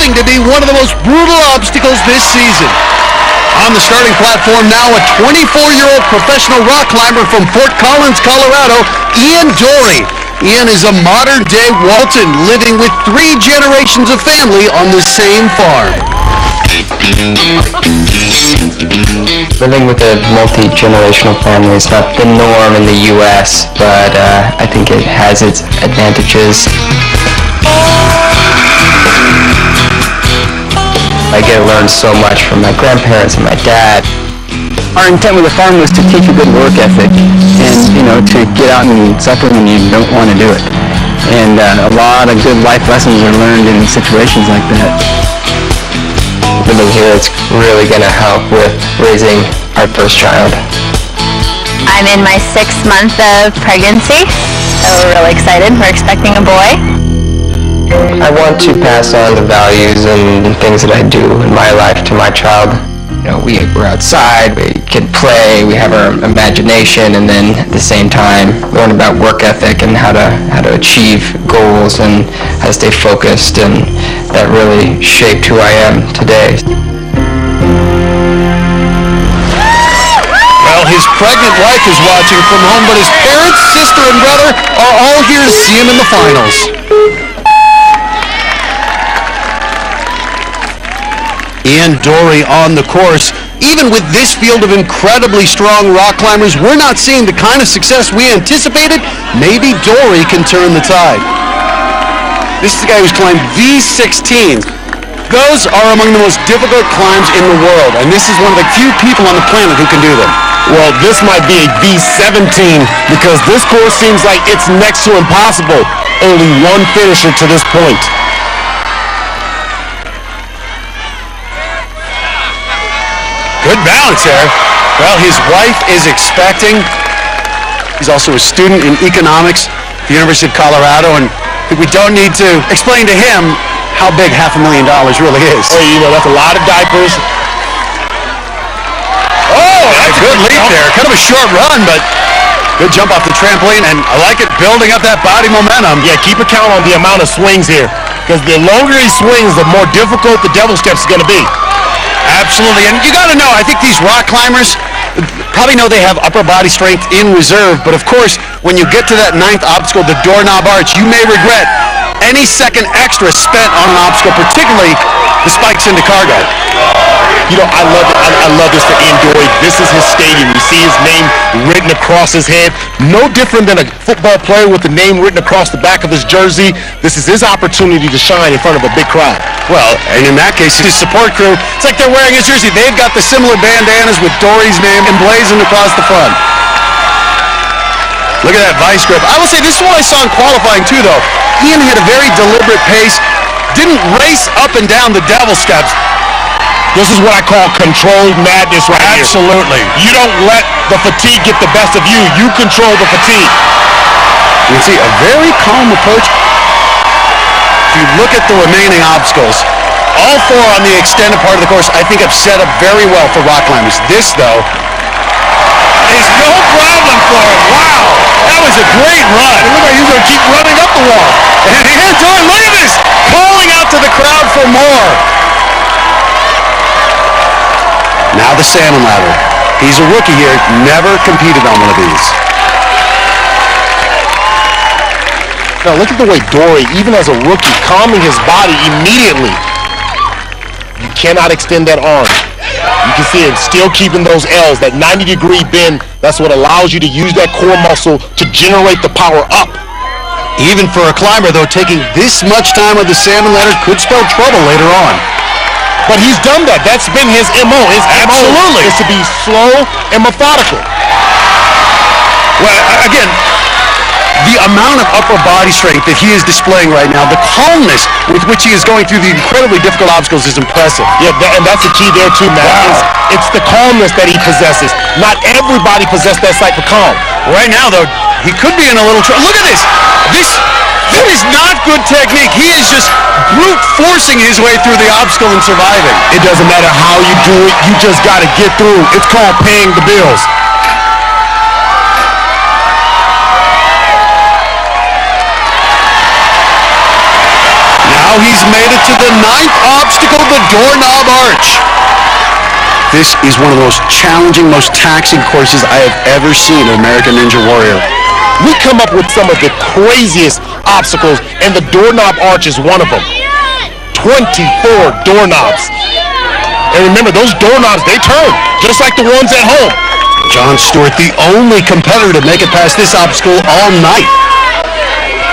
proving to be one of the most brutal obstacles this season. On the starting platform now, a 24-year-old professional rock climber from Fort Collins, Colorado, Ian Dory. Ian is a modern-day Walton, living with 3 generations of family on the same farm. Living with a multi-generational family is not the norm in the U.S., but I think it has its advantages. I get to learn so much from my grandparents and my dad. Our intent with the farm was to teach a good work ethic and, to get out and suffer when you don't want to do it. And a lot of good life lessons are learned in situations like that. Living here, it's really going to help with raising our first child. I'm in my 6th month of pregnancy, so we're really excited. We're expecting a boy. I want to pass on the values and things that I do in my life to my child. We're outside, we can play, we have our imagination, and then at the same time learn about work ethic and how to achieve goals and how to stay focused, and that really shaped who I am today. Well, his pregnant wife is watching from home, but his parents, sister, and brother are all here to see him in the finals. Ian Dory on the course. Even with this field of incredibly strong rock climbers, we're not seeing the kind of success we anticipated. Maybe Dory can turn the tide. This is the guy who's climbed V16. Those are among the most difficult climbs in the world, and this is one of the few people on the planet who can do them. Well, this might be a V17 because this course seems like it's next to impossible. Only one finisher to this point. Good balance there. Well, his wife is expecting. He's also a student in economics at the University of Colorado, and I think we don't need to explain to him how big $500,000 really is. Hey, that's a lot of diapers. Oh, that's a good leap there. Kind of a short run, but good jump off the trampoline, and I like it, building up that body momentum. Yeah, keep a count on the amount of swings here, because the longer he swings, the more difficult the devil steps is going to be. Absolutely, and you got to know, I think these rock climbers probably know they have upper body strength in reserve, but of course, when you get to that 9th obstacle, the doorknob arch, you may regret any second extra spent on an obstacle, particularly the spikes into cargo. I love it. I love this for Ian Dory. This is his stadium. You see his name written across his head. No different than a football player with the name written across the back of his jersey. This is his opportunity to shine in front of a big crowd. Well, and in that case, his support crew, it's like they're wearing his jersey. They've got the similar bandanas with Dory's name emblazoned across the front. Look at that vice grip. I will say, this is what I saw in qualifying too, though. Ian had a very deliberate pace, didn't race up and down the devil steps. This is what I call controlled madness right here. Absolutely. You don't let the fatigue get the best of you. You control the fatigue. You can see a very calm approach. If you look at the remaining obstacles, all 4 on the extended part of the course, I think have set up very well for rock climbers. This, though, is no problem for him. Wow, that was a great run. It looked like he's going to keep running up the wall. And Ian Dory, look at this, calling out to the crowd for more. Now the salmon ladder. He's a rookie here, never competed on one of these. Now look at the way Dory, even as a rookie, calming his body immediately. You cannot extend that arm. You can see him still keeping those L's, that 90-degree bend. That's what allows you to use that core muscle to generate the power up. Even for a climber, though, taking this much time on the salmon ladder could spell trouble later on. But he's done that. That's been his MO. His Absolutely. MO is to be slow and methodical. Well, again, the amount of upper body strength that he is displaying right now, the calmness with which he is going through the incredibly difficult obstacles is impressive. Yeah, and that's the key there too, Matt. Wow. It's the calmness that he possesses. Not everybody possesses that type of calm. Right now, though, he could be in a little trouble. Look at this. That is not good technique. He is just brute forcing his way through the obstacle and surviving. It doesn't matter how you do it. You just got to get through. It's called paying the bills. Now Now he's made it to the 9th obstacle, the doorknob arch. This is one of the most challenging, most taxing courses I have ever seen in American Ninja Warrior. We come up with some of the craziest obstacles, and the doorknob arch is one of them. 24 doorknobs. And remember, those doorknobs, they turn, just like the ones at home. John Stewart, the only competitor to make it past this obstacle all night.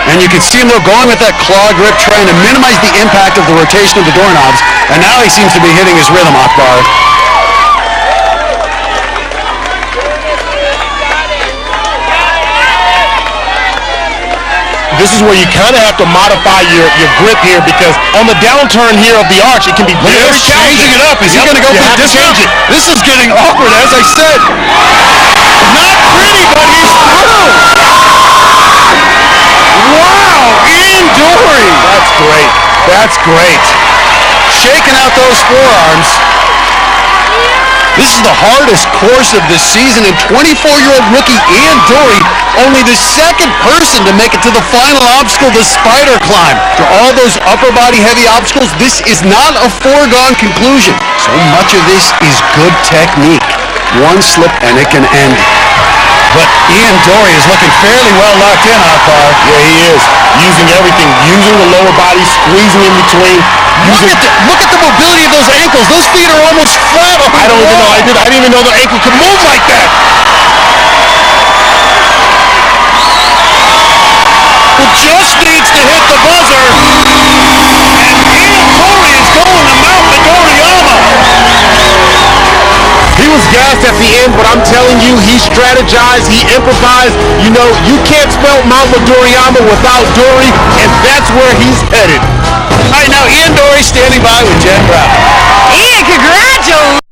And you can see him, though, going with that claw grip, trying to minimize the impact of the rotation of the doorknobs. And now he seems to be hitting his rhythm, Akbar. This is where you kind of have to modify your grip here, because on the downturn here of the arch, it can be very changing it up. Is he going to go for the dismount? This is getting awkward, as I said. Not pretty, but he's through. Wow, Ian Dory. That's great. That's great. Shaking out those forearms. This is the hardest course of the season, and 24-year-old rookie Ian Dory, only the second person to make it to the final obstacle, the spider climb. For all those upper body heavy obstacles, this is not a foregone conclusion. So much of this is good technique. One slip and it can end. But Ian Dory is looking fairly well locked in, Akbar. Yeah, he is. Using everything. Using the lower body, squeezing in between. Look at the mobility of those ankles. Those feet are almost flat. I don't even know. I didn't even know the ankle could move like that. Well, just needs to hit the buzzer. And Ian Dory is going to mount the Doriyama. He was gassed at the end, but I'm telling you, he strategized, he improvised. You know, you can't spell Mount Doriyama without Dory, and that's where he's headed. All right, now Ian Dory standing by with Jen Brown. Ian, congratulations!